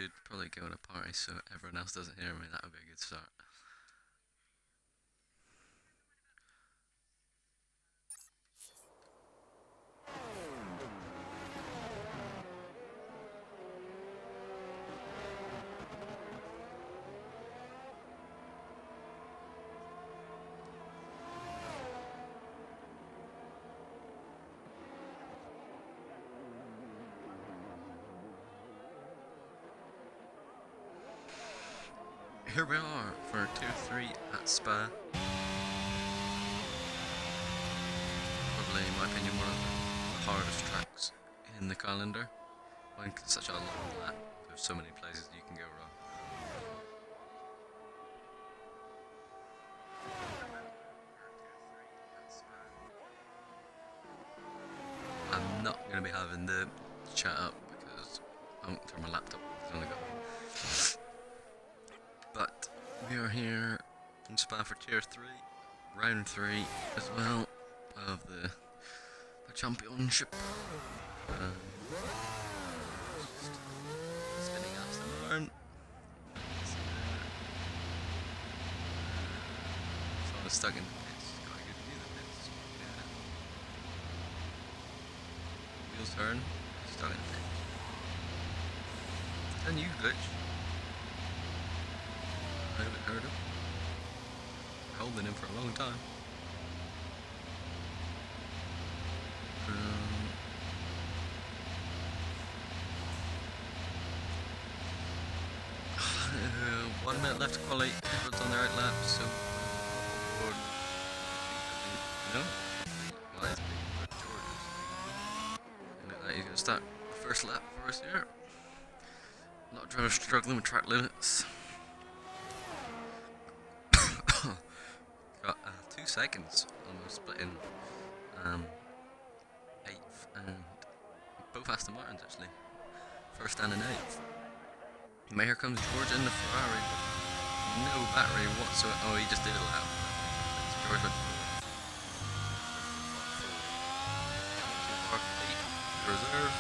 should probably go in a party so everyone else doesn't hear me. That would be a good start. Here we are for Tier 3 at Spa. Probably, in my opinion, one of the hardest tracks in the calendar. When it's such a long lap, there's so many places you can go wrong. I'm not going to be having the chat up because I won't turn my laptop off. It's only got. But we are here in Spa for Tier 3, Round 3 as well of the championship. Spinning Aston Martin. So I was stuck in the pits. Got a good view of the pits. Yeah. Wheels turn. Stuck in the pits. It's a new glitch. I haven't heard of. Holding him for a long time. One minute left to quality. Everyone's on their right lap, so no. Well, it's big, but George is. Look like he's gonna start the first lap for us here. A lot of drivers struggling with track limits. Got 2 seconds almost split in 8th and both Aston Martins actually. First and an 8th. But here comes George in the Ferrari. No battery whatsoever. Oh, he just did a lap. George went reserve.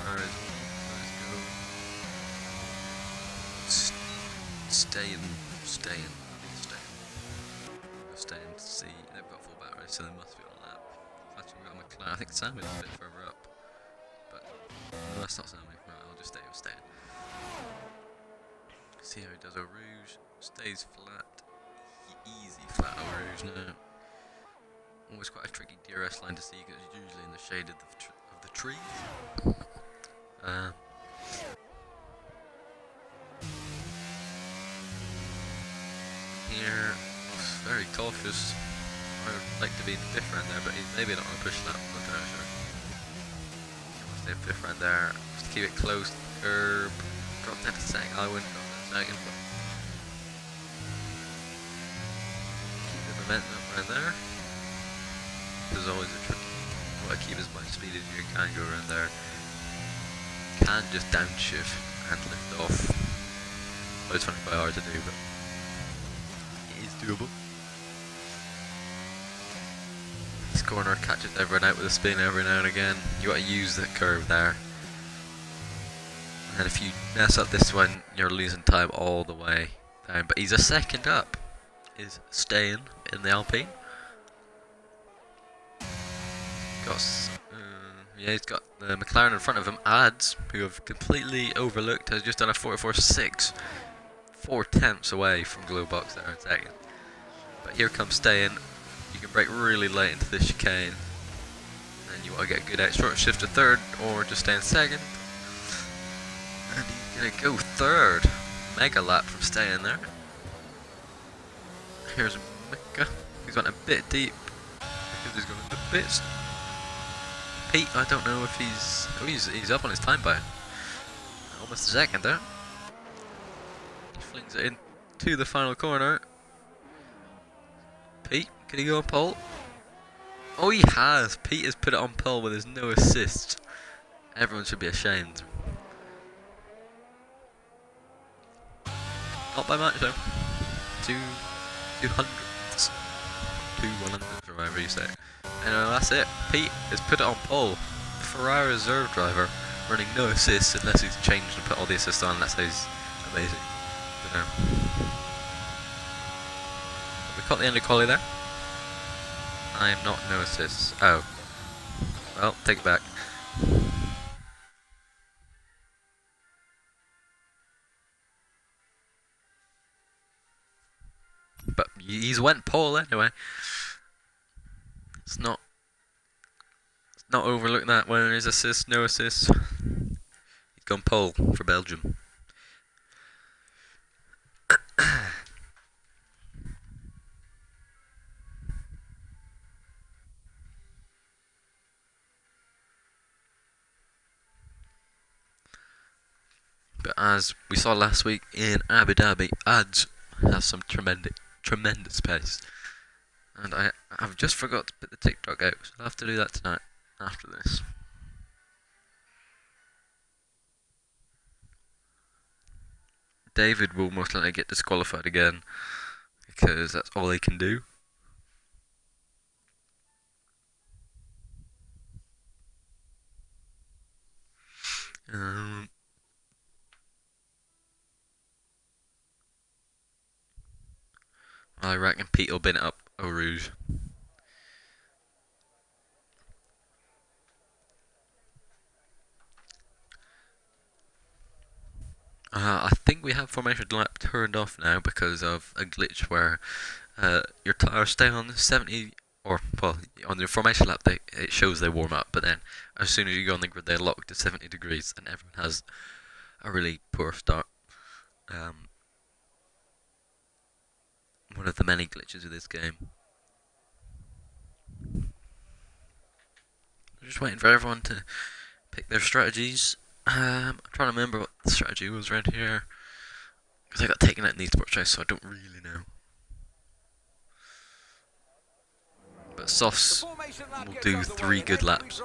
Ferrari's staying to see. They've got full batteries, so they must be on a lap. Actually, we've got McLaren. I think Sam is a bit further up. But no, that's not Sammy. Right, I'll just stay. See how he does a rouge. Stays flat. Easy flat Eau Rouge now. Always quite a tricky DRS line to see because it's usually in the shade of the trees. Here, very cautious. I would like to be in 5th round there, but he's maybe not going to push that. I'm not entirely sure. Stay in 5th round there. Just keep it close to the curb. Drop down to 2nd. I wouldn't drop down to 2nd, but keep the momentum up around there. There's always a trick. You want to keep as much speed as you can go around there. Can just downshift and lift off. It's funny, quite hard to do, but it is doable. This corner catches everyone out with a spin every now and again. You got to use the curve there. And if you mess up this one, you're losing time all the way down. But he's a second up. Is staying in the Alpine. He's got the McLaren in front of him. Ads, who have completely overlooked, has just done a 44.6. 4/10 away from Glowbox there in 2nd. But here comes staying. You can brake really late into this chicane. And you want to get a good out short shift to 3rd, or just stay in 2nd. And he's going to go 3rd. Mega lap from staying there. Here's Mika. He's went a bit deep because he's going into pits. Pete, I don't know if he's... Oh, he's up on his time by almost a 2nd there. He flings it into the final corner. Pete, can he go on pole? Oh, he has. Pete has put it on pole with his no assist. Everyone should be ashamed. Not by much though. 200s. 100s or whatever you say. Anyway, that's it. Pete has put it on pole. Ferrari reserve driver running no assists unless he's changed and put all the assists on. That's how he's amazing. You know. We caught the end of quali there. I am not no assists. Oh. Well, take it back. But he's went pole anyway. It's not overlook that when his assist, no assist. He's gone pole for Belgium. But as we saw last week in Abu Dhabi, ABEEZ has some tremendous pace. And I've just forgot to put the TikTok out, so I'll have to do that tonight after this. David will most likely get disqualified again, because that's all he can do. I reckon Pete will bin it up Eau Rouge. I think we have formation lap turned off now because of a glitch where your tires stay on 70, or well, on your formation lap it shows they warm up, but then as soon as you go on the grid they lock to 70 degrees and everyone has a really poor start. One of the many glitches of this game. I'm just waiting for everyone to pick their strategies. I'm trying to remember what the strategy was around here, because I got taken out in the esports race, so I don't really know. But Softs will do 3 good laps.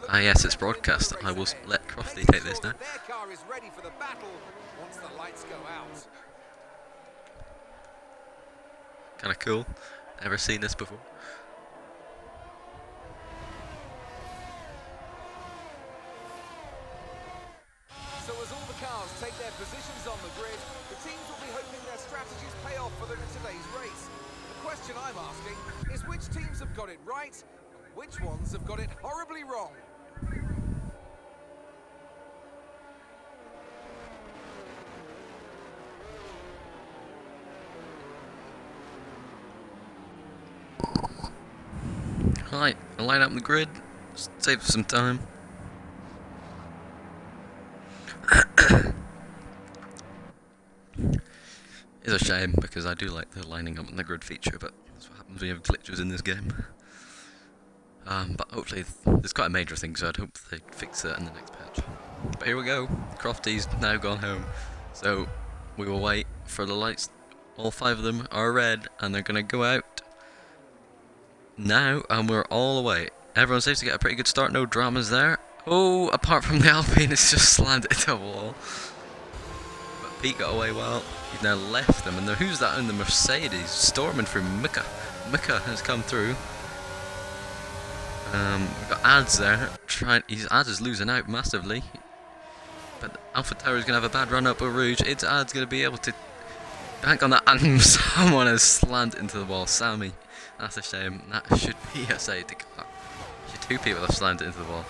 Ah yes, it's broadcast. I will let Crofty take this now. Kinda cool. Never seen this before. So as all the cars take their positions on the grid, the teams will be hoping their strategies pay off for them in today's race. The question I'm asking is which teams have got it right and which ones have got it horribly wrong? Right, I'll line up on the grid, save some time. It's a shame because I do like the lining up on the grid feature, but that's what happens when you have glitches in this game. But hopefully, it's quite a major thing, so I'd hope they fix that in the next patch. But here we go, Crofty's now gone home, so we will wait for the lights. All 5 of them are red, and they're going to go out now, and we're all away. Everyone seems to get a pretty good start, no dramas there. Oh, apart from the Alpine, it's just slammed into a wall. But Pete got away well. He's now left them, and who's that in the Mercedes? Storming through Mika. Mika has come through. We've got ABEEZ there. ABEEZ is losing out massively. But Alpha Tower is going to have a bad run up with Rouge. It's ABEEZ going to be able to bank on that, and someone has slammed into the wall. Sammy. That's a shame. That should be a safety car. 2 people have slammed it into the wall.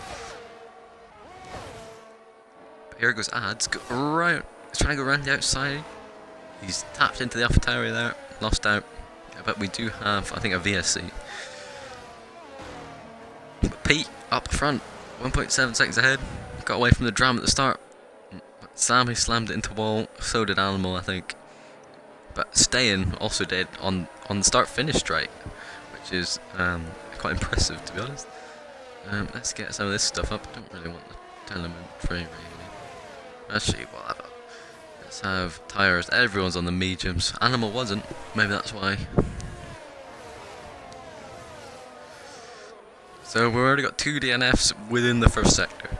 But here goes ABEEZ. He's trying to go around the outside. He's tapped into the Alpha Tower there. Lost out. But we do have, I think, a VSC. But Pete up front. 1.7 seconds ahead. Got away from the dram at the start. But Sammy slammed it into the wall. So did Animal, I think. But staying also did on the start-finish straight, which is quite impressive, to be honest. Let's get some of this stuff up. I don't really want the tournament free, really. Actually, whatever. Let's have tyres. Everyone's on the mediums. Animal wasn't. Maybe that's why. So we've already got 2 DNFs within the first sector.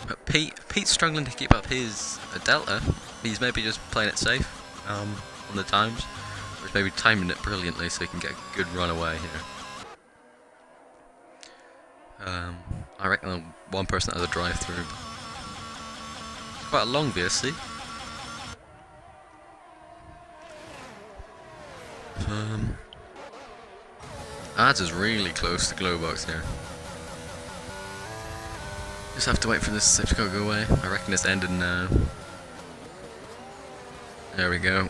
But Pete's struggling to keep up his delta. He's maybe just playing it safe on the times, or he's maybe timing it brilliantly so he can get a good run away here. I reckon one person has a drive-through. Quite a long VSC. ABEEZ is really close to Glowbox here. Just have to wait for this safety car to go away. I reckon it's ended now. There we go.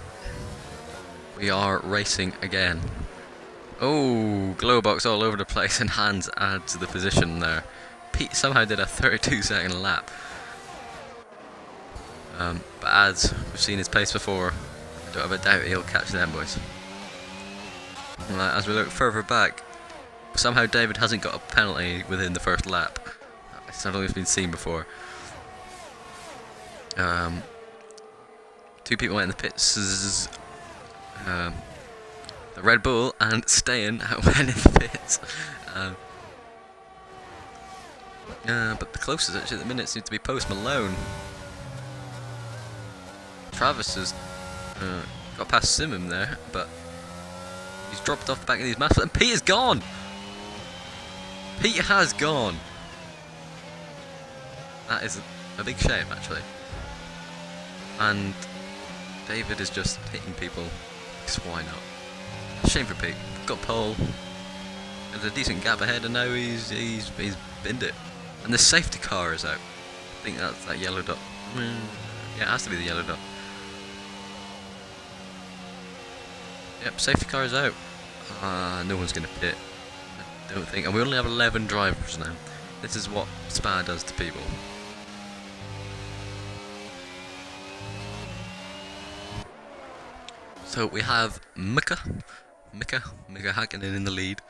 We are racing again. Oh, Glowbox all over the place and hands add to the position there. Pete somehow did a 32-second lap. But ABEEZ, we've seen his pace before. I don't have a doubt he'll catch them, boys. As we look further back, somehow David hasn't got a penalty within the first lap. It's not always been seen before. Two people went in the pits. The Red Bull and Stayin went in the pits. But the closest actually at the minute seems to be Post Malone. Travis has got past Simon there, but he's dropped off the back of these masks, and Pete is gone! Pete has gone! That is a big shame, actually. And David is just hitting people, because why not? Shame for Pete. Got pole. There's a decent gap ahead, and now he's binned it. And the safety car is out. I think that's that yellow dot. Yeah, it has to be the yellow dot. Yep, safety car is out. No one's going to pit. I don't think. And we only have 11 drivers now. This is what Spa does to people. So we have Mika Hakkinen in the lead.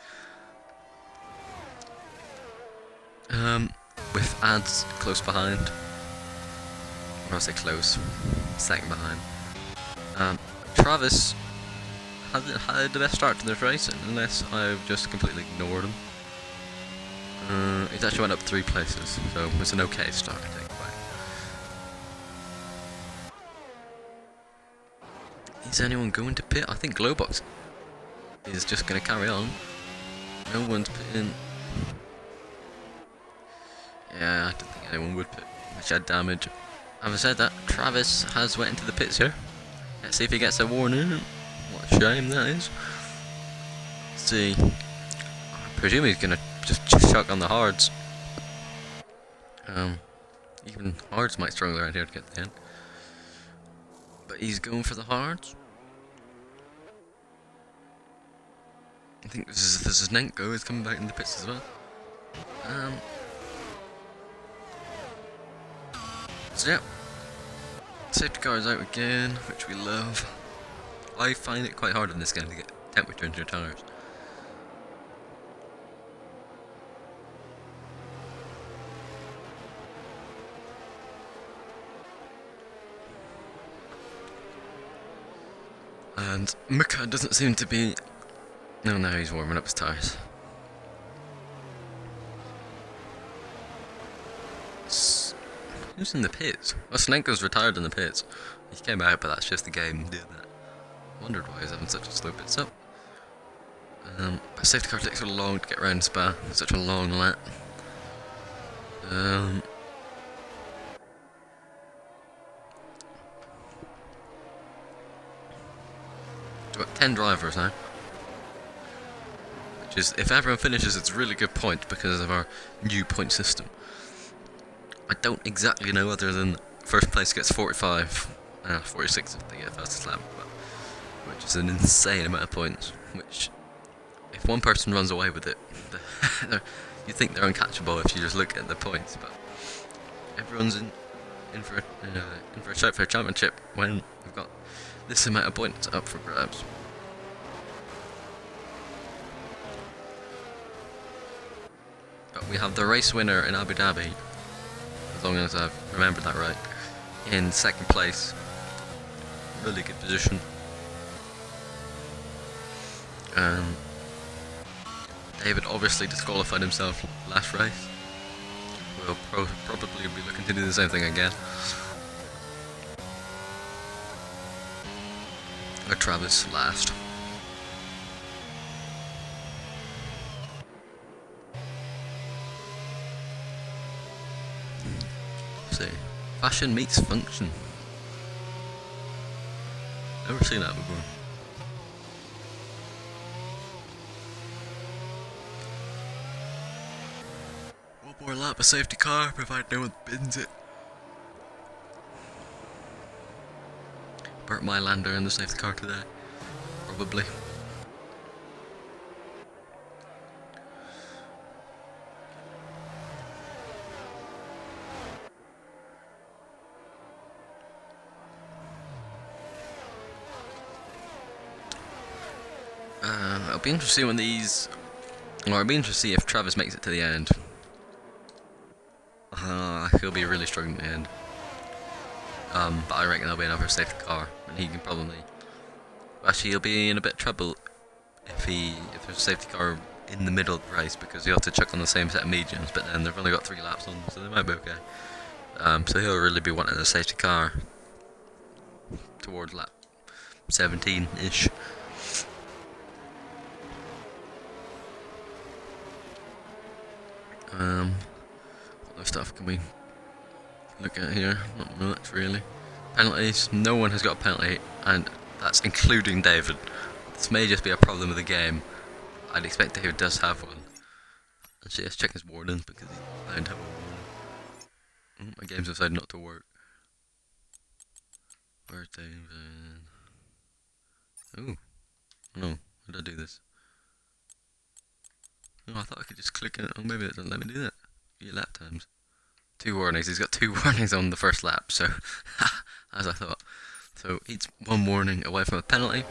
With ABEEZ close behind. Or I say close, second behind. Travis hasn't had the best start to this race, unless I've just completely ignored him. He's actually went up 3 places, so it's an okay start, I think. Is anyone going to pit? I think Glowbox is just going to carry on. No one's pitting. Yeah, I don't think anyone would pit. Which had damage. Having said that, Travis has went into the pits here. Let's see if he gets a warning. What a shame that is. Let's see. I presume he's going to just chuck on the hards. Even hards might struggle around here to get to the end. But he's going for the hards. I think this is Nenko is coming back in the pits as well. So yeah, safety car is out again, which we love. I find it quite hard in this game to get temperature into your tires. And Mika doesn't seem to be... No, now he's warming up his tyres. Who's in the pits? Well, Snenko's retired in the pits. He came out, but that's just the game doing that. Wondered why he's having such a slow pit stop. But safety car takes so long to get around Spa. Such a long lap. We've got 10 drivers now. Which is, if everyone finishes, it's a really good point because of our new point system. I don't exactly know other than first place gets 45, 46 if they get fastest lap, which is an insane amount of points, which, if one person runs away with it, you think they're uncatchable if you just look at the points, but everyone's in for a shout for a championship when we've got this amount of points up for grabs. But we have the race winner in Abu Dhabi, as long as I've remembered that right, in second place. Really good position. David obviously disqualified himself last race. We'll probably be looking to do the same thing again. Or Travis last. see. Fashion meets function. Never seen that before. One more lap of safety car, provided no one bins it. Burt Mylander in the safety car today. Probably. It'll be interesting when these... Or it'll be interesting to see if Travis makes it to the end. He'll be really struggling at the end. But I reckon there'll be another safety car, and he can probably... Actually, he'll be in a bit of trouble if there's a safety car in the middle of the race, because you have to check on the same set of mediums, but then they've only got 3 laps on, so they might be okay. So he'll really be wanting a safety car towards lap 17-ish. What other stuff can we look at here? Not much really. Penalties, no one has got a penalty, and that's including David. This may just be a problem of the game. I'd expect David does have one. Actually, let's check his warnings because he's bound to have a warning. My game's decided not to work. Where's David? Oh, no, how did I do this? Oh, I thought I could just click it. Oh, maybe it doesn't let me do that. Your lap times. 2 warnings. He's got 2 warnings on the first lap, so as I thought. So he's 1 warning away from a penalty.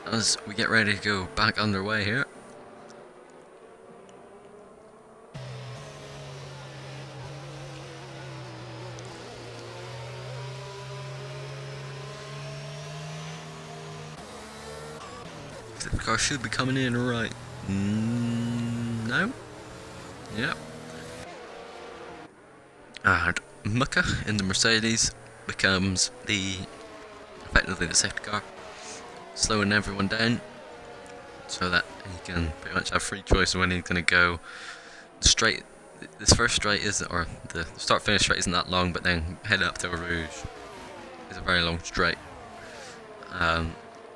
As we get ready to go back underway here. The car should be coming in right now. Yep. And Mucka in the Mercedes becomes effectively the safety car, slowing everyone down so that he can pretty much have free choice when he's going to go straight. This first straight is, or the start finish straight isn't that long, but then head up to Rouge is a very long straight.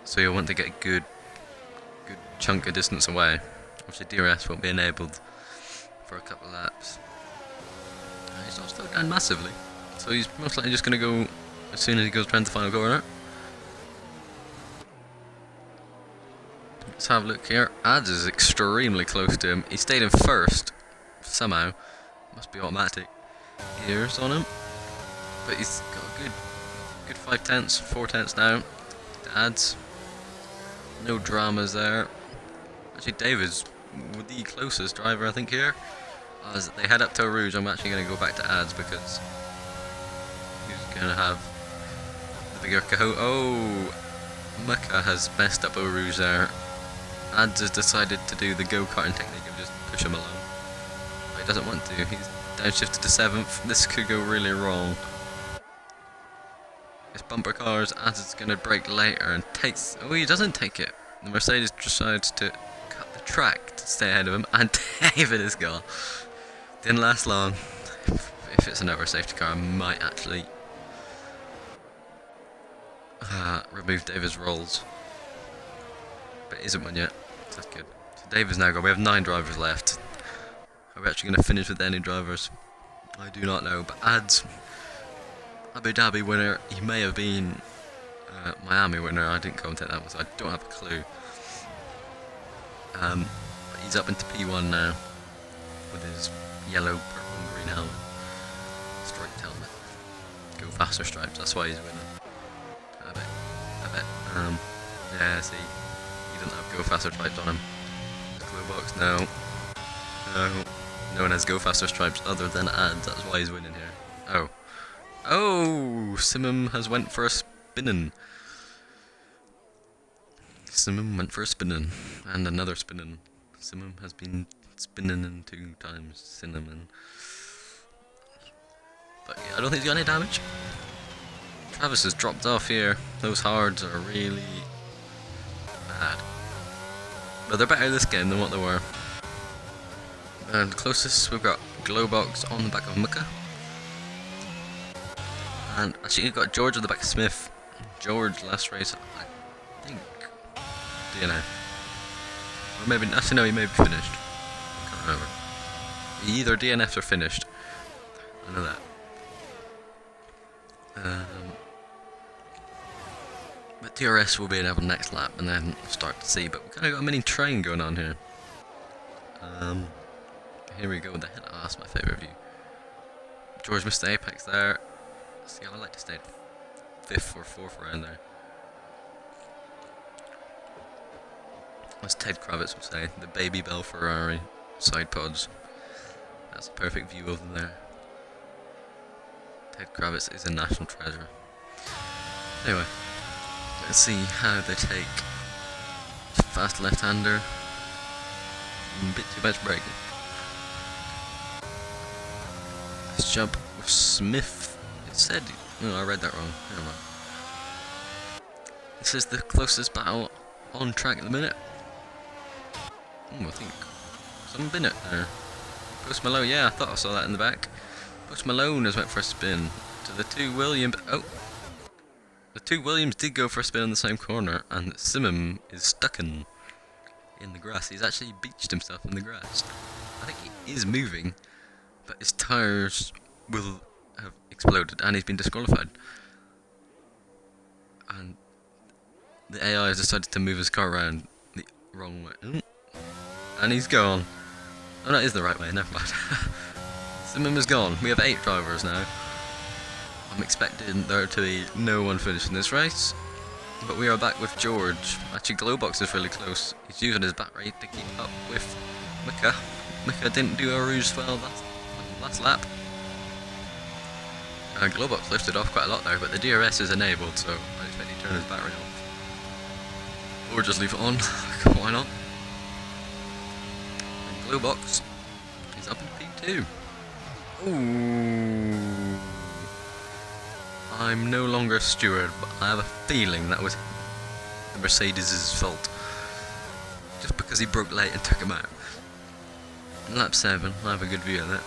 So you'll want to get a good chunk of distance away. Obviously DRS won't be enabled for a couple of laps. He's not slowed down massively, so he's most likely just going to go as soon as he goes around the final corner. Let's have a look here. ABEEZ is extremely close to him. He stayed in first somehow. Must be automatic gears on him, but he's got a good 5 tenths, 4 tenths now to ABEEZ. No dramas there. Actually, David's the closest driver, I think, here. As they head up to Rouge, I'm actually going to go back to ABEEZ because he's going to have the bigger cahoot. Oh, Mucka has messed up Rouge there. ABEEZ has decided to do the go-karting technique of just push him along. But he doesn't want to. He's downshifted to 7th. This could go really wrong. It's bumper cars. ABEEZ is going to brake later and takes... Oh, he doesn't take it. The Mercedes decides to cut the track to stay ahead of him, and David is gone. Didn't last long. If it's another safety car, I might actually remove David's rolls. But it isn't one yet, so that's good. So David's now gone. We have 9 drivers left. Are we actually going to finish with any drivers? I do not know, but ABEEZ, Abu Dhabi winner. He may have been Miami winner. I didn't commentate that one, so I don't have a clue. But he's up into P1 now with his yellow, purple and green helmet. Striped helmet. Go faster stripes, that's why he's winning. I bet. Yeah, see, he doesn't have go faster stripes on him. Glue box, no. No one has go faster stripes other than ABEEZ, that's why he's winning here. Oh, Simum has went for a spinning. Simum went for a spinning, and another spinning. Simum has been spinning in 2 times. Cinnamon. But yeah, I don't think he's got any damage. Travis has dropped off here. Those hards are really bad. But they're better this game than what they were And closest, we've got Glowbox on the back of Muka. And actually, you've got George on the back of Smith. George last race, I think, DNF. Or maybe, actually no, he may be finished. I can't remember. He either DNF'd or finished. I know that. But DRS will be enabled next lap, and then we'll start to see. But we've kind of got a mini train going on here. Here we go with the hit. Oh, that's my favourite view. George missed the apex there. See, I like to stay 5th or 4th around there. As Ted Kravitz would say, the Baby Bell Ferrari side pods. That's a perfect view of them there. Ted Kravitz is a national treasure. Anyway, let's see how they take fast left-hander. A bit too much braking. Let's jump with Smith. It said, no, I read that wrong. Never mind. This is the closest battle on track at the minute. I think some bin it there. Post Malone, yeah, I thought I saw that in the back. Post Malone has went for a spin to the two Williams. Oh, the two Williams did go for a spin in the same corner, and Simon is stuck in the grass. He's actually beached himself in the grass. I think he is moving, but his tires will have exploded, and he's been disqualified. And the AI has decided to move his car around the wrong way. And he's gone. Oh, that is the right way, never mind. Simon is gone. We have 8 drivers now. I'm expecting there to be no one finishing this race. But we are back with George. Actually, Glowbox is really close. He's using his battery to keep up with Mika. Mika didn't do a rouge well last lap. Glowbox lifted off quite a lot there, but the DRS is enabled, so I expect he turn his battery off. Or just leave it on. Why not? And Glowbox is up in P2. Ooh. I'm no longer a steward, but I have a feeling that was the Mercedes' fault. Just because he broke late and took him out. Lap 7, I have a good view of it.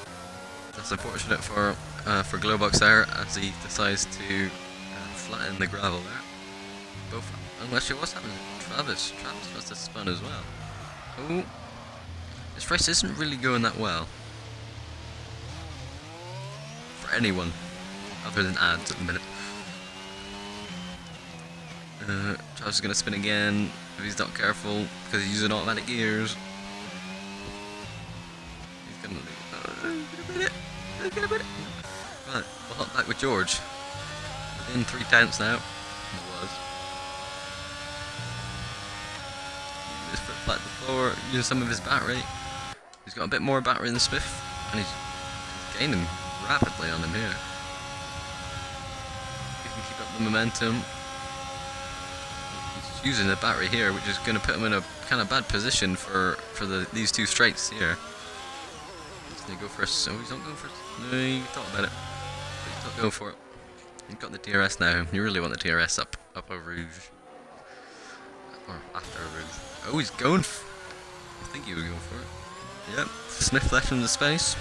That's unfortunate for Glowbox there, as he decides to flatten the gravel there. Both. Oh, actually, what's happening? Travis must have spun as well. Oh, this race isn't really going that well for anyone other than ads at the minute. Travis is going to spin again if he's not careful because he's using automatic gears. He's going to lose. Right, we'll hop back with George. Within 3 tenths now. He was. His foot flat to the floor, using some of his battery. He's got a bit more battery than Smith, and he's gaining rapidly on him here. He can keep up the momentum. He's using the battery here, which is going to put him in a kind of bad position for these 2 straights here. He's going to go for a... So he's not going for... No, he thought about it. But he's not going for it. You've got the DRS now. You really want the DRS up over Rouge. Or after Rouge. Oh, he's going for... I think he was going for it. Yep. Smith left him the space.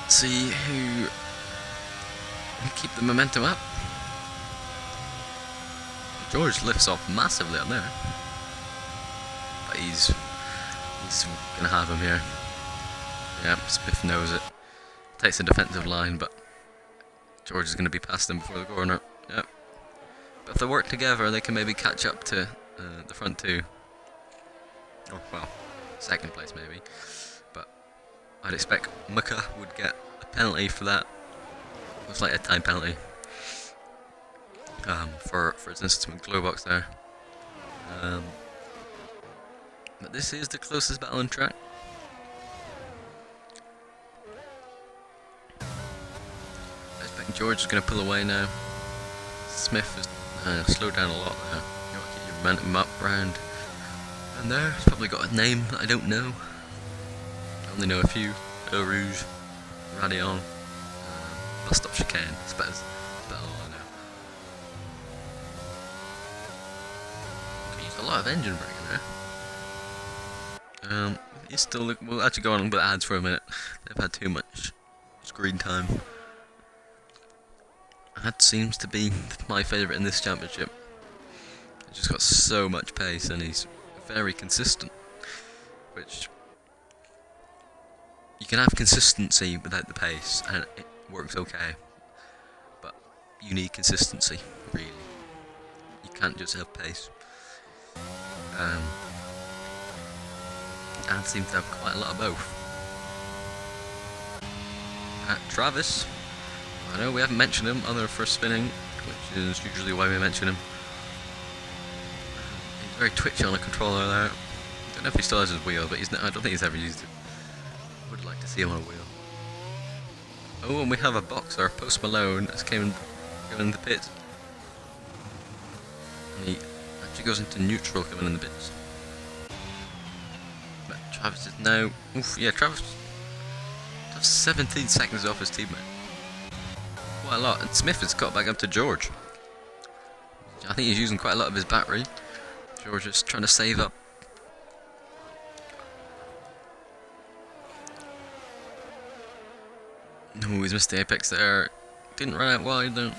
Let's see who can keep the momentum up. George lifts off massively up there. But he's gonna have him here. Yeah, Smith knows it. Takes a defensive line, but George is gonna be past him before the corner. Yep. But if they work together, they can maybe catch up to the front 2. Oh, well, 2nd place maybe. But I'd expect Mika would get a penalty for that. Looks like a time penalty. For his instance with Glowbox there. But this is the closest battle on track. I expect George is going to pull away now. Smith has slowed down a lot there. You want to keep your momentum up round. And there, he's probably got a name that I don't know. I only know a few. Eau Rouge, Radion, Bus Stop Chicane. It's better all I know. Okay, used a lot of engine braking there. He's still we'll actually go on with ads for a minute. They've had too much screen time. Ad seems to be my favourite in this championship. He's just got so much pace and he's very consistent. Which you can have consistency without the pace and it works okay. But you need consistency, really. You can't just have pace. And seems to have quite a lot of both. Travis, I know we haven't mentioned him other for spinning, which is usually why we mention him. He's very twitchy on a controller there. I don't know if he still has his wheel, but I don't think he's ever used it. Would like to see him on a wheel. Oh, and we have a boxer, Post Malone, that's came in the pit. And he actually goes into neutral coming in the pits. But Travis is now... Oof, yeah, Travis 17 seconds off his teammate. Quite a lot. And Smith has got back up to George. I think he's using quite a lot of his battery. George is trying to save up. No, he's missed the apex there. Didn't run out wide though.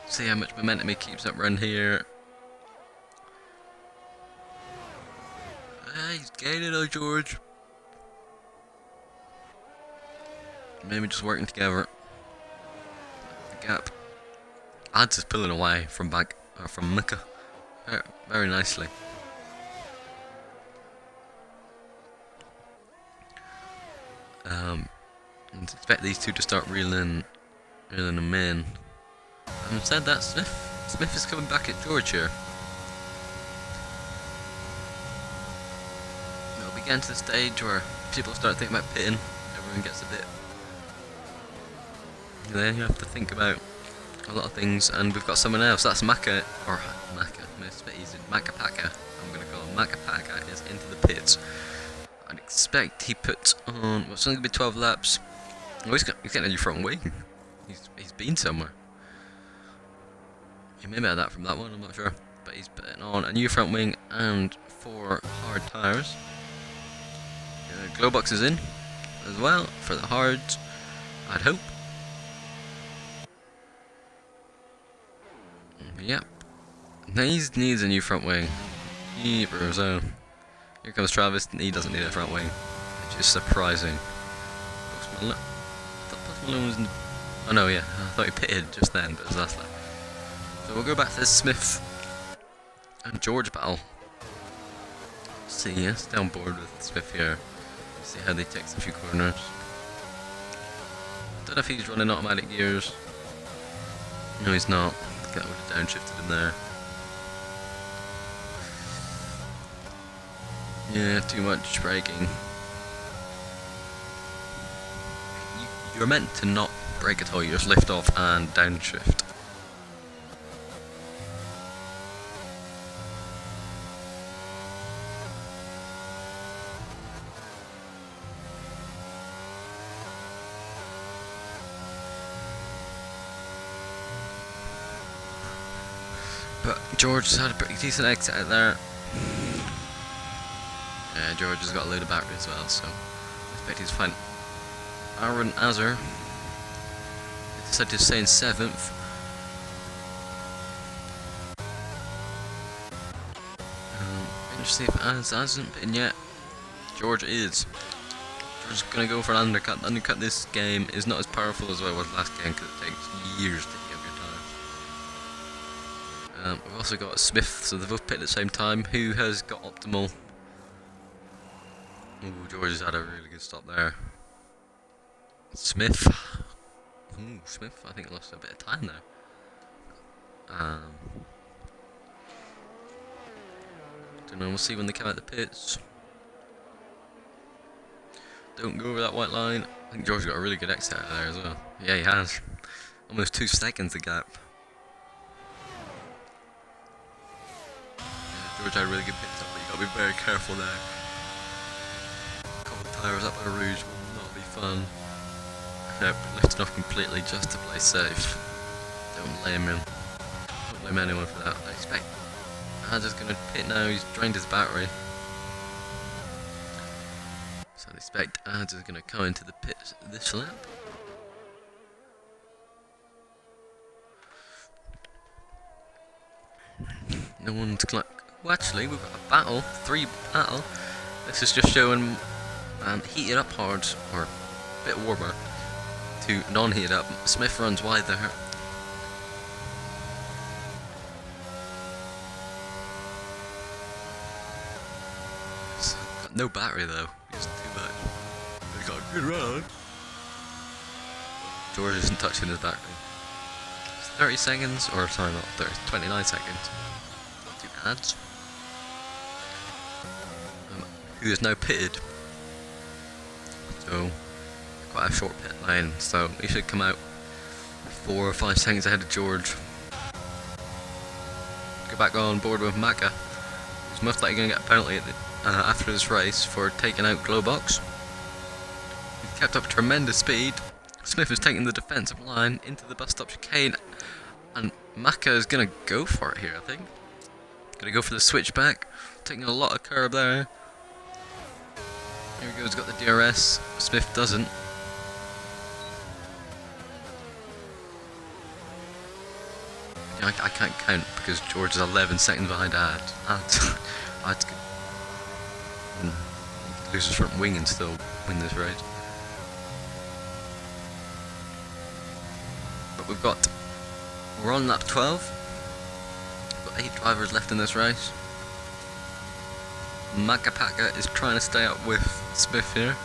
See how much momentum he keeps up around here. He's gaining on George. Maybe just working together. The gap. Ads is pulling away from Mika. Very nicely. And expect these two to start reeling them in. Having said that, Smith is coming back at George here. It'll be getting to the stage where people start thinking about pitting. Everyone gets a bit. Then you have to think about a lot of things, and we've got someone else. That's Maka, it's a bit easy. Macapaka. I'm gonna call him Macapaka is into the pits. I'd expect he put on. Well, it's only gonna be 12 laps. Oh, he's getting a new front wing. He's been somewhere. He may be had that from that one. I'm not sure, but he's putting on a new front wing and 4 hard tires. Glow box is in as well for the hards. I'd hope. Yep. He needs a new front wing. So here comes Travis, and he doesn't need a front wing, which is surprising. Post Malone. I thought Post Malone was in. Oh no, yeah, I thought he pitted just then, but it was last lap. So we'll go back to this Smith and George battle. See, yes, stay on board with Smith here. See how they take a few corners. Don't know if he's running automatic gears. No, he's not. That would have downshifted him there. Yeah, too much braking. You're meant to not brake at all, you just lift off and downshift. But George has had a pretty decent exit out there. Yeah, George has got a load of battery as well, so I expect he's fine. Aaron Azar decided to stay in 7th. Interesting if Az hasn't been yet. George is. George is going to go for an undercut. The undercut this game is not as powerful as what it was last game because it takes years to get up your tires. We've also got Smith, so they've both pitted at the same time. Who has got optimal? Ooh, George has had a really good stop there. Smith. Ooh, Smith, I think lost a bit of time there. Don't know, we'll see when they come out the pits. Don't go over that white line. I think George got a really good exit out of there as well. Yeah, he has. Almost 2 seconds the gap. Yeah, George had a really good pit stop, but you gotta be very careful there. Couple of tires up by Rouge will not be fun. Nope, lifting off completely just to play safe. Don't blame him. Don't blame anyone for that. I expect Ads is going to pit now, he's drained his battery. So I expect Ads is going to come into the pits this lap. No one's well, actually, we've got a battle, 3 battle. This is just showing heated up hard, or a bit warmer, to non-heated up. Smith runs wide there. He's got no battery though, he's too much. He's got a good run. George isn't touching his battery. It's 30 seconds, or sorry, not 30, 29 seconds. 2 Ads. Who is now pitted. So, quite a short pit lane, so he should come out 4 or 5 seconds ahead of George. Go back on board with Maka. He's most likely going to get a penalty at after this race for taking out Glowbox. He's kept up tremendous speed. Smith is taking the defensive line into the bus stop chicane, and Maka is going to go for it here, I think. Going to go for the switchback, taking a lot of curb there. Here he goes, got the DRS. Smith doesn't. I can't count because George is 11 seconds behind Ads. Ads could lose his front wing and still win this race. But we're on lap 12. We've got 8 drivers left in this race. Makapaka is trying to stay up with Smith here.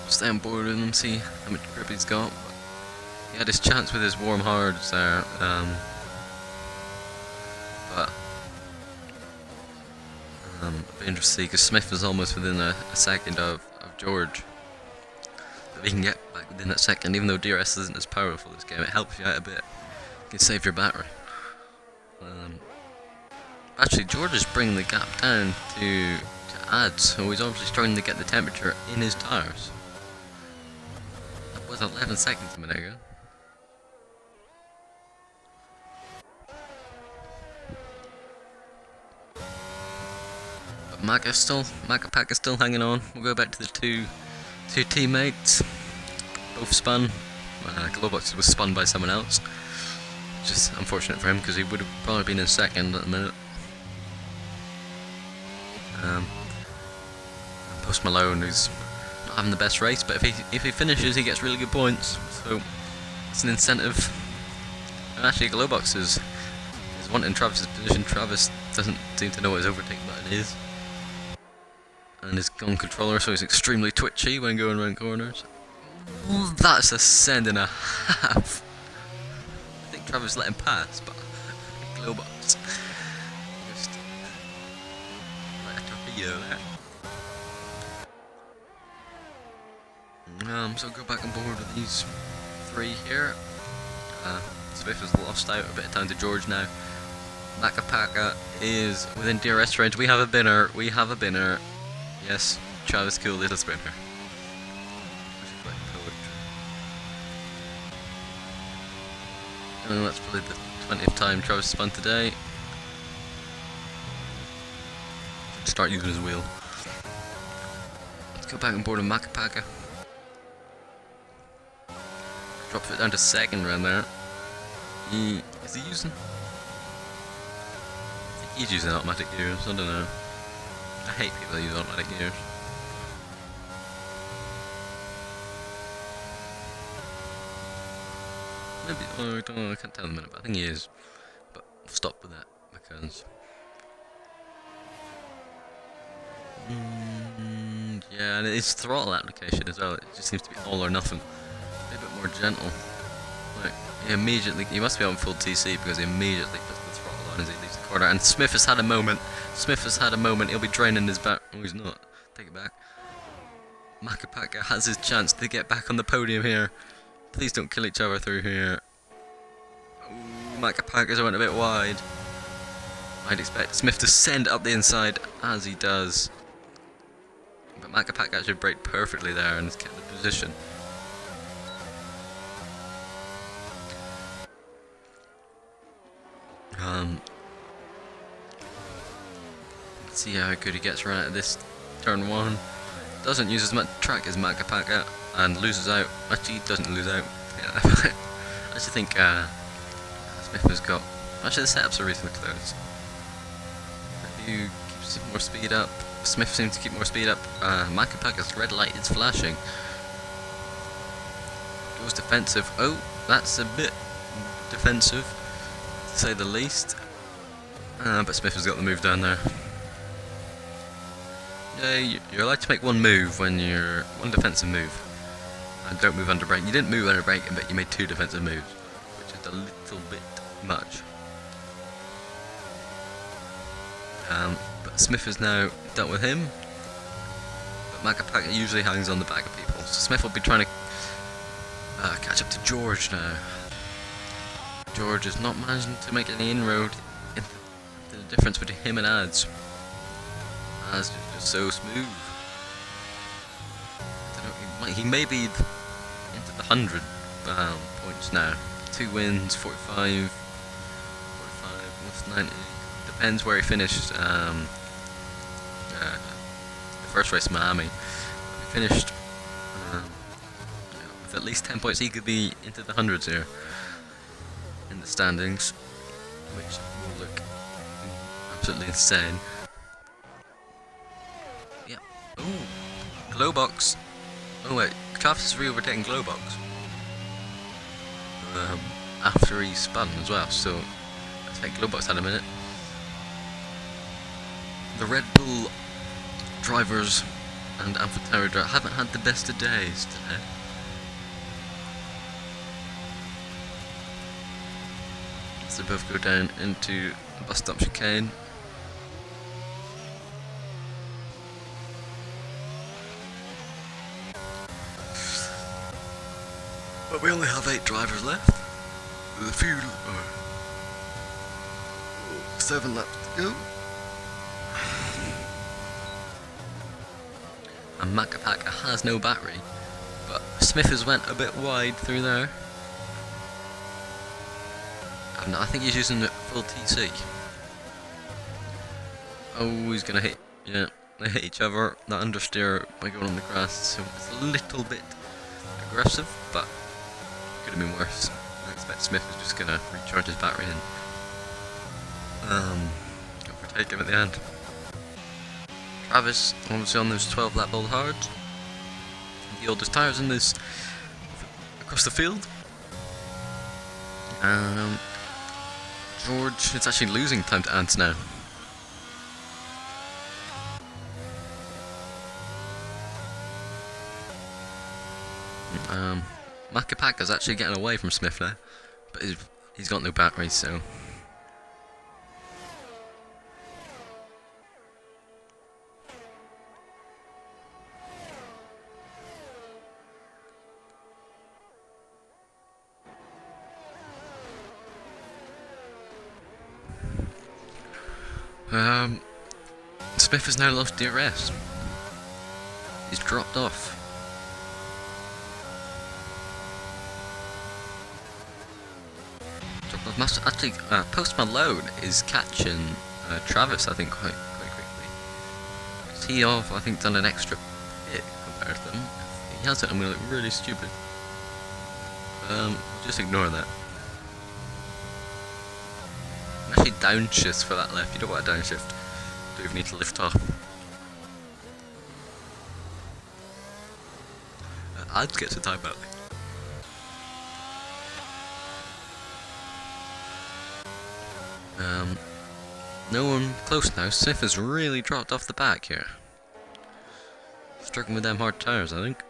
Stay on board with him, see how much grip he's got. He had his chance with his warm hards there, but it'll be interesting to see because Smith was almost within a second of George. If he can get back within that second, even though DRS isn't as powerful this game, it helps you out a bit. You can save your battery. Actually, George is bringing the gap down to Ads, so he's obviously struggling to get the temperature in his tyres. That was 11 seconds a minute ago. But Makapaka is still hanging on. We'll go back to the two teammates. Both spun. Glowbox was spun by someone else. Just unfortunate for him because he would have probably been in second at the minute. Post Malone, who's not having the best race, but if he finishes, he gets really good points. So it's an incentive. And actually, Glowbox is wanting Travis's position. Travis doesn't seem to know what his overtake button is, and his gun controller, so he's extremely twitchy when going around corners. That's a send and a half. I think Travis let him pass, but Glowbox just like a torpedo there. So go back on board with these 3 here. Smith has lost out a bit of time to George now. Makapaka is within DRS range. We have a binner. Yes, Travis Cool, little sprinter. And that's probably the 20th time Travis spun today. Start using his wheel. Let's go back on board with Makapaka. Drops it down to second round there. Is he using? I think he's using automatic gears, I don't know. I hate people that use automatic gears. Maybe, I don't know, I can't tell in a minute, but I think he is. But I'll stop with that because... yeah, and it's throttle application as well, it just seems to be all or nothing. A bit more gentle. Like, he must be on full TC because he immediately puts the throttle on as he leaves the corner. And Smith has had a moment. He'll be draining his back. Oh, he's not. Take it back. Makapaka has his chance to get back on the podium here. Please don't kill each other through here. Ooh, Makapaka's went a bit wide. I'd expect Smith to send up the inside as he does. But Makapaka actually braked perfectly there and has kept the position. Let's see how good he gets right at this turn 1. Doesn't use as much track as Macapaka and loses out. Actually, he doesn't lose out. Yeah. I actually think Smith has got. Actually, the setups are reasonably close. Who keeps more speed up? Smith seems to keep more speed up. Macapaka's red light is flashing. Goes defensive. Oh, that's a bit defensive, to say the least. But Smith has got the move down there. Yeah, you're allowed to make one move when you're one defensive move, and don't move under brake. You didn't move under brake, but you made 2 defensive moves, which is a little bit much. But Smith has now dealt with him. But Macapaka usually hangs on the back of people, so Smith will be trying to catch up to George now. George is not managing to make any inroad into the difference between him and Ads. Ads is just so smooth. I don't know, he may be into the 100 points now. 2 wins, 45, what's 90? Depends where he finished. The first race, Miami. If he finished with at least 10 points, he could be into the hundreds here in the standings, which will look absolutely insane. Yep. Ooh, Glowbox. Oh wait, Travis is re-overtaking Glowbox after he spun as well. So I think Glowbox had a minute. The Red Bull drivers and AlphaTauri drivers haven't had the best of days today. So they both go down into the bus stop chicane. But we only have 8 drivers left. There's a few, 7 laps to go. And Macapaka has no battery, but Smith has went a bit wide through there. And I think he's using the full TC. Oh, he's gonna hit, yeah, they hit each other, that understeer by going on the grass, so it's a little bit aggressive, but could have been worse. I expect Smith is just gonna recharge his battery and overtake him at the end. Travis, obviously on those 12 lap old hards, the oldest tyres in this across the field. George, it's actually losing time to Ants now. Macapaka's actually getting away from Smith now, but he's got no batteries, so. Smith has now lost DRS. He's dropped off. Actually, Post Malone is catching Travis, I think, quite quickly. He off, I think, done an extra bit compared to them. If he hasn't, I'm going to look really stupid. Just ignore that. Actually, downshift for that left. You don't want a downshift. You don't even need to lift off. I'd get to time out. No one close now. Smith has really dropped off the back here. Struggling with them hard tyres, I think.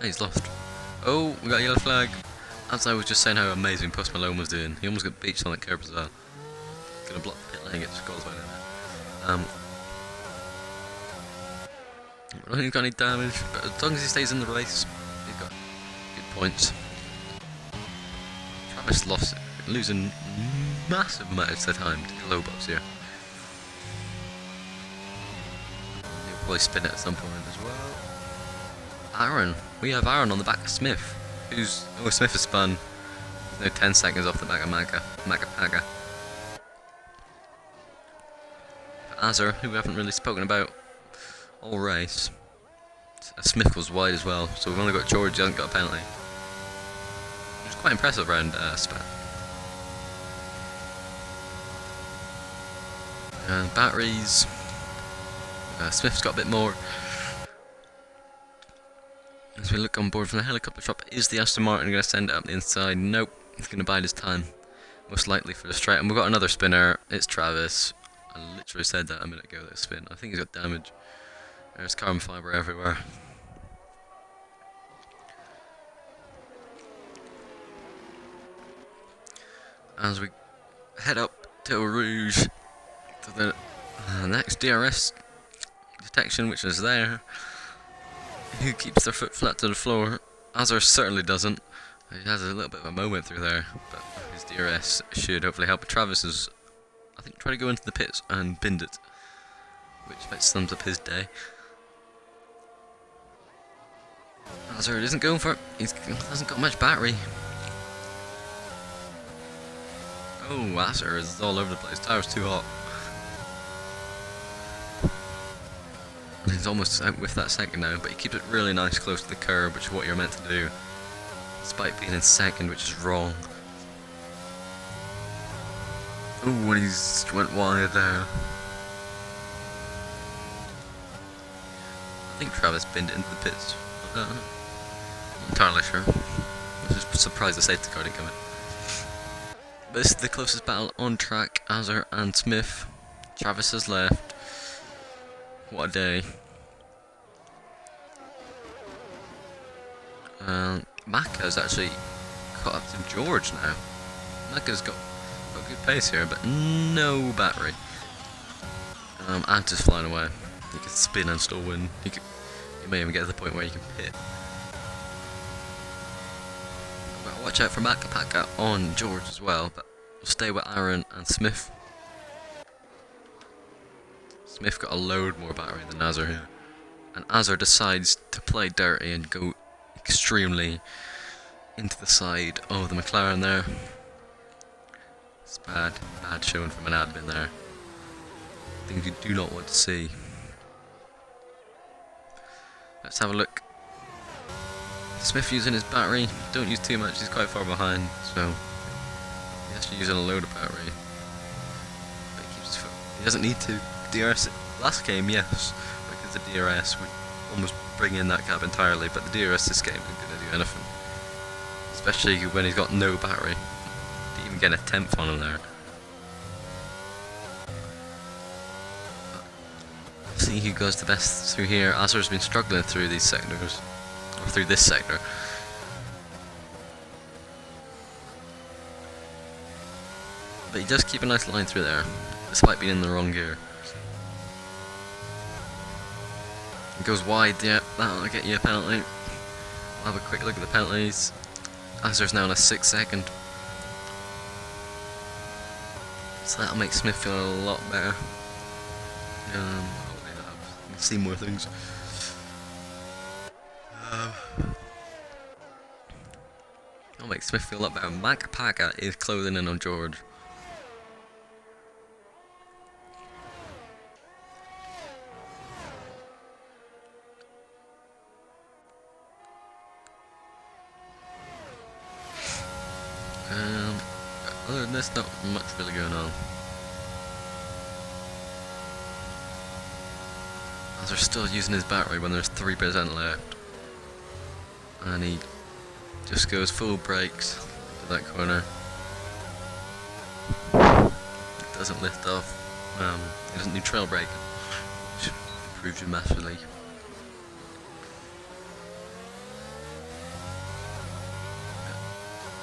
Oh, he's lost. Oh, we got a yellow flag. As I was just saying how amazing Post Malone was doing. He almost got beached on that curb as well. Gonna block the pit lane, get scores by now. I don't think he's got any damage, but as long as he stays in the race, he's got good points. Travis lost it, losing massive amounts of time to the low box here. He'll probably spin it at some point as well. Aaron, we have Aaron on the back of Smith, who's Smith has spun. He's now 10 seconds off the back of Macapaga. Azar, who we haven't really spoken about all race. Smith was wide as well, so we've only got George, who hasn't got a penalty. Which is quite impressive around Spa. And batteries. Smith's got a bit more. As we look on board from the helicopter shop, is the Aston Martin going to send it up the inside? Nope, he's going to bide his time. Most likely for the straight. And we've got another spinner, it's Travis. I literally said that a minute ago, that spin. I think he's got damage. There's carbon fibre everywhere. As we head up to Rouge, to the next DRS detection, which is there. Who keeps their foot flat to the floor? Azar certainly doesn't. He has a little bit of a moment through there, but his DRS should hopefully help. Travis is, I think, trying to go into the pits and bind it, which might sums up his day. Azar isn't going for it. He hasn't got much battery. Oh, Azar is all over the place. Tire's too hot. He's almost out with that second now, but he keeps it really nice close to the curb, which is what you're meant to do, despite being in second, which is wrong. Oh, and he's went wide there. I think Travis binned it into the pits. Not entirely sure. I was just surprised the safety car didn't come in. But this is the closest battle on track. Azar and Smith. Travis has left. What a day. Macca's actually caught up to George now. Macca's got good pace here, but no battery. Anta's flying away. He can spin and still win. He may even get to the point where he can pit. But watch out for Macapaga on George as well, but we'll stay with Aaron and Smith. Smith got a load more battery than Azar here. And Azar decides to play dirty and go extremely into the side of the McLaren there. It's bad showing from an admin there. Things you do not want to see. Let's have a look. Smith using his battery. Don't use too much, he's quite far behind, so he's actually using a load of battery. But he doesn't need to. DRS last game, yes, because the DRS would almost bring in that gap entirely, but the DRS this game isn't going to do anything, especially when he's got no battery. Didn't even get a 10th on him there. See who goes the best through here. Azar's been struggling through these sectors, or through this sector. But he does keep a nice line through there, despite being in the wrong gear. It goes wide, yeah, that'll get you a penalty. We'll have a quick look at the penalties. Azar's now on a 6 second. So that'll make Smith feel a lot better. We'll see more things. That'll make Smith feel a lot better. Macapaga is closing in on George. Other than this, not much really going on. As they're still using his battery when there's 3% left. And he just goes full brakes to that corner. It doesn't lift off. He doesn't need trail brake, which improves you massively.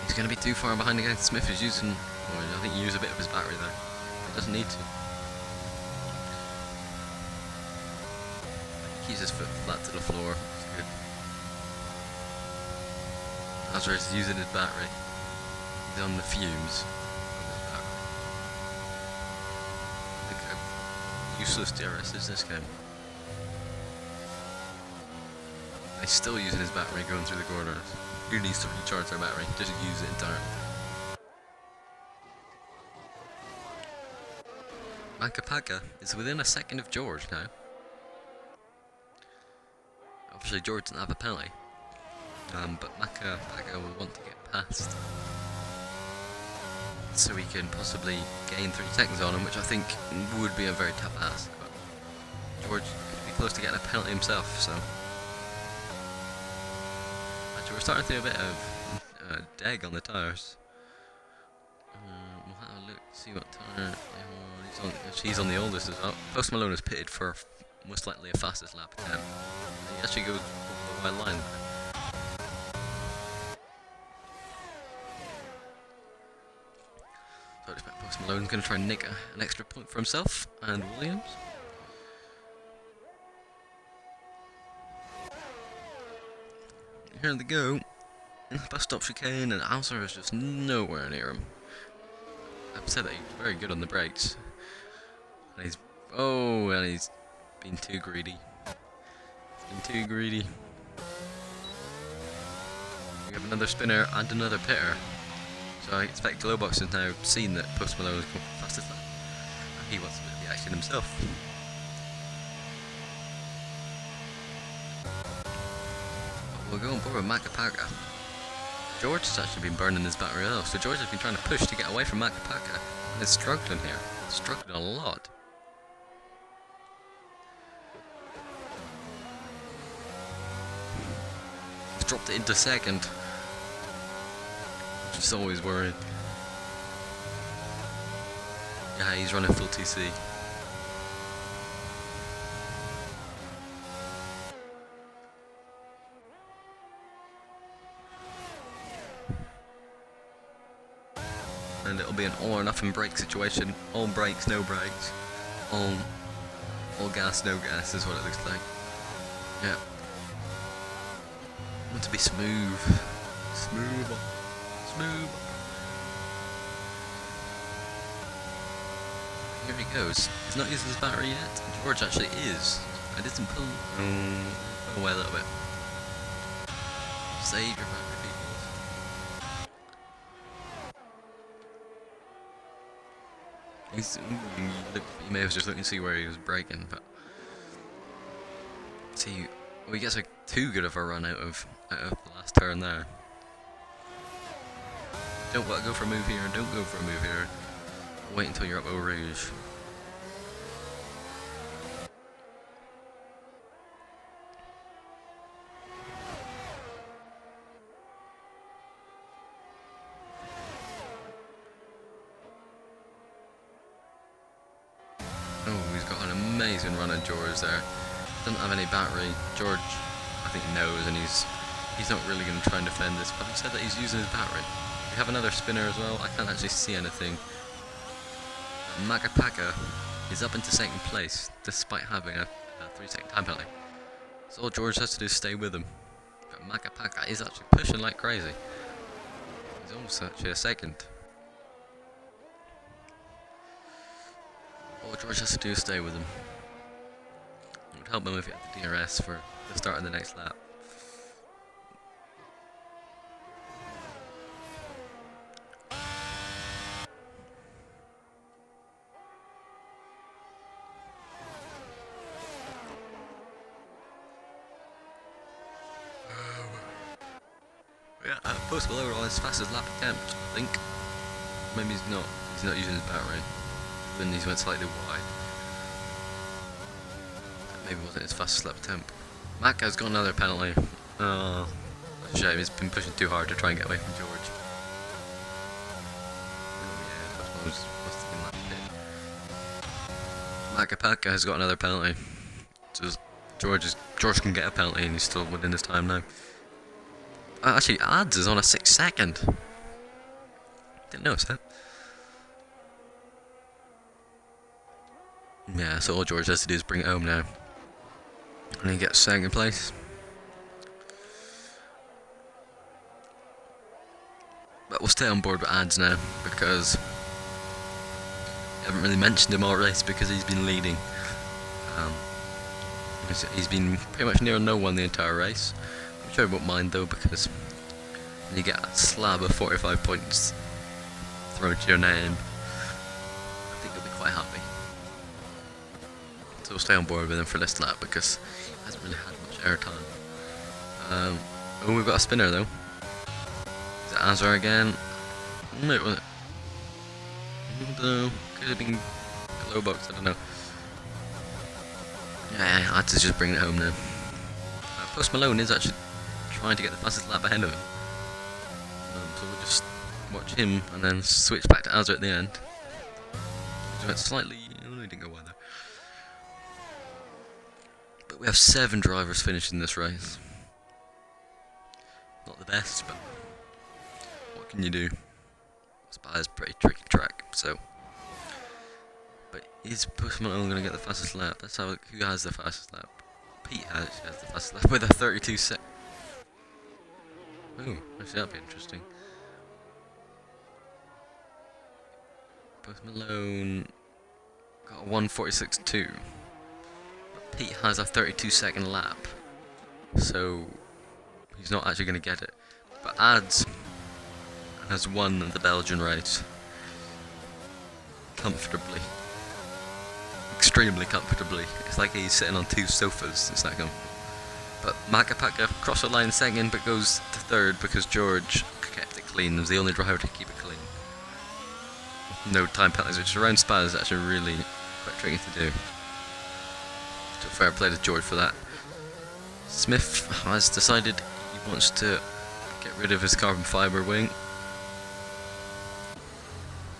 He's going to be too far behind again. Smith is using, well, I think he used a bit of his battery there. He doesn't need to. He keeps his foot flat to the floor. That's good. Azar is using his battery. He's on the fumes of his battery. Look how useless DRS is this game. He's still using his battery going through the corners. Who needs to recharge their battery? Just use it entirely. Macapaca is within a second of George now. Obviously George doesn't have a penalty, but Macapaca will want to get past, so he can possibly gain 3 seconds on him, which I think would be a very tough ask. But George could be close to getting a penalty himself, so. Actually, we're starting to do a bit of deg on the tyres. We'll have a look, see what tyre he's on the oldest as well. Post Malone is pitted for most likely a fastest lap attempt. He actually goes over the wide line. So I expect Post Malone's going to try and nick an extra point for himself and Williams. Here they go. In the bus stop chicane, and Alcer is just nowhere near him. I've said that he's very good on the brakes. And he's been too greedy. We have another spinner and another pitter. So I expect Glowbox has now seen that Post Malone is going fastest lap. And he wants a bit of the action himself. We'll go on board with Macapaca. George has actually been burning his battery oil, so George has been trying to push to get away from Macapaca. And is struggling here. Struggling a lot. He's dropped it into second. Which is always worrying. Yeah, he's running full TC. And it'll be an all or nothing brake situation. All brakes, no brakes. All gas, no gas is what it looks like. Yeah. I want to be smooth. Smooth. Here he goes. He's not using his battery yet. George actually is. I didn't pull away a little bit. Save your battery, people. He may have just looked and see where he was braking, but see, well, he gets too good of a run out of the last turn there. Don't want to go for a move here, don't go for a move here. Wait until you're up Eau Rouge. Oh, he's got an amazing run at George there. Doesn't have any battery. George, I think, knows, and he's not really going to try and defend this, but he said that he's using his battery. We have another spinner as well. I can't actually see anything. Macapaca is up into second place, despite having a 3-second time penalty. So all George has to do is stay with him. But Macapaca is actually pushing like crazy. He's almost actually a second. All George has to do is stay with him. It would help him if he had the DRS for the start of the next lap. Yeah, Post Malone on his fastest lap attempt, I think. Maybe he's not. He's not using his battery. Then he's went slightly wide. That maybe wasn't his fastest lap attempt. Maca's got another penalty. Oh, that's a shame. He's been pushing too hard to try and get away from George. Oh yeah, Post Malone's must have been lap pit. Macapaca has got another penalty. Just George can get a penalty and he's still within his time now. Actually, ABEEZ is on a 6 second. Didn't notice that. Yeah, so all George has to do is bring it home now. And he gets second place. But we'll stay on board with ABEEZ now, because I haven't really mentioned him all race because he's been leading. He's been pretty much near no one the entire race. I'm sure I won't mind though, because when you get a slab of 45 points thrown to your name, I think you'll be quite happy. So stay on board with him for this lap because he hasn't really had much airtime. Oh, we've got a spinner though. Is it Azar again? No, it wasn't. I don't know. Could have been Glowbox, I don't know. Yeah, I had to just bring it home now. Post Malone is actually trying to get the fastest lap ahead of him. So we'll just watch him and then switch back to Azar at the end. He went slightly. Oh, no, he didn't go well there. But we have 7 drivers finishing this race. Not the best, but what can you do? Spa is a pretty tricky track, so. But is Post Malone going to get the fastest lap? That's how. Who has the fastest lap? Pete has the fastest lap with a 32 sec. Oh, actually that'd be interesting. Post Malone got a 1:46.2. But Pete has a 32-second lap, so he's not actually going to get it. But Ads has won the Belgian race comfortably. Extremely comfortably. It's like he's sitting on 2 sofas. It's that comfortable. But Makapaka crossed the line second but goes to third because George kept it clean. He was the only driver to keep it clean. No time penalties, which around Spa is actually really quite tricky to do. So fair play to George for that. Smith has decided he wants to get rid of his carbon fibre wing.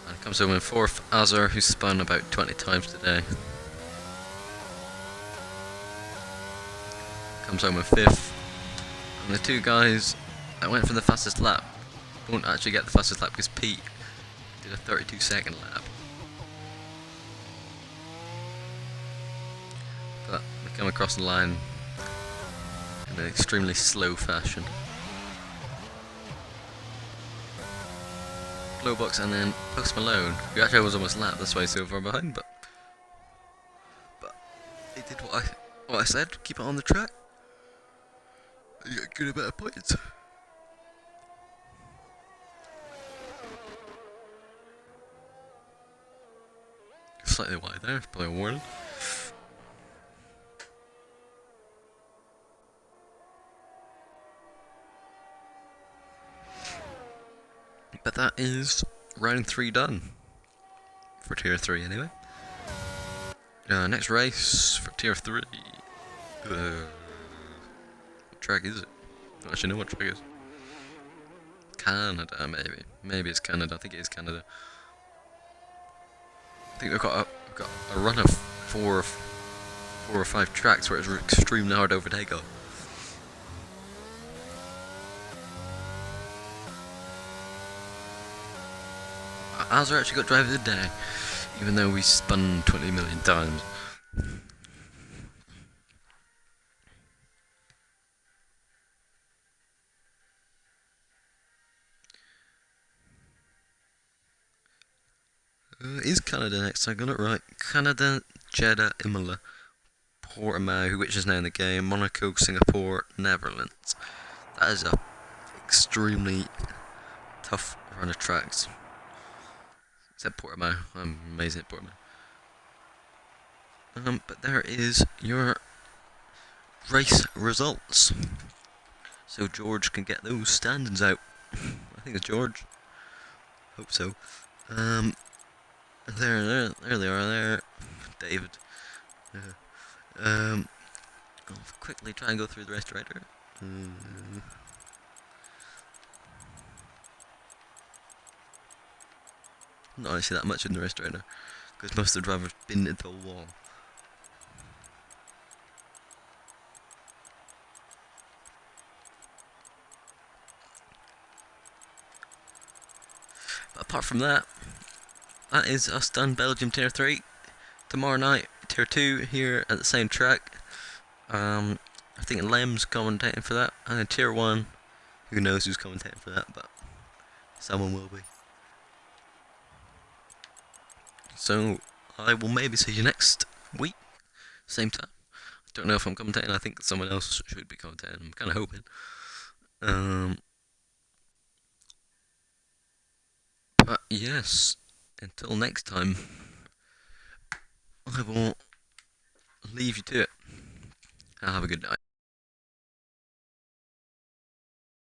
And comes home in 4th. Azar, who's spun about 20 times today, comes home in 5th. And the 2 guys that went for the fastest lap won't actually get the fastest lap because Pete did a 32-second lap. But they come across the line in an extremely slow fashion. Glowbox and then Post Malone, who actually was almost lapped, that's why he's so far behind, but he did what I said, keep it on the track. You get a good amount of points. Slightly wide there, probably a warning. But that is round 3 done. For tier 3 anyway. Next race for tier 3. What track is it? I don't actually know what track it is. Canada, maybe. Maybe it's Canada. I think it is Canada. I think we've got a run of 4 or 5 tracks where it's extremely hard to overtake on. Azar actually got driver of the day, even though we spun 20 million times. Is Canada next? I got it right. Canada, Jeddah, Imola, Portimao, which is now in the game, Monaco, Singapore, Netherlands. That is a extremely tough run of tracks. Except Portimao. I'm amazing at Portimao. But there is your race results. So George can get those standings out. I think it's George. Hope so. There they are there. David. I'll quickly try and go through the rest right here. Not actually that much in the rest right now, because most of the drivers have been into a wall. But apart from that, that is us done Belgium tier 3. Tomorrow night, tier 2 here at the same track. I think Lem's commentating for that. And then tier 1, who knows who's commentating for that, but someone will be. So, I will maybe see you next week, same time. I don't know if I'm commentating, I think someone else should be commentating, I'm kind of hoping. But yes, until next time, I will leave you to it. Have a good night.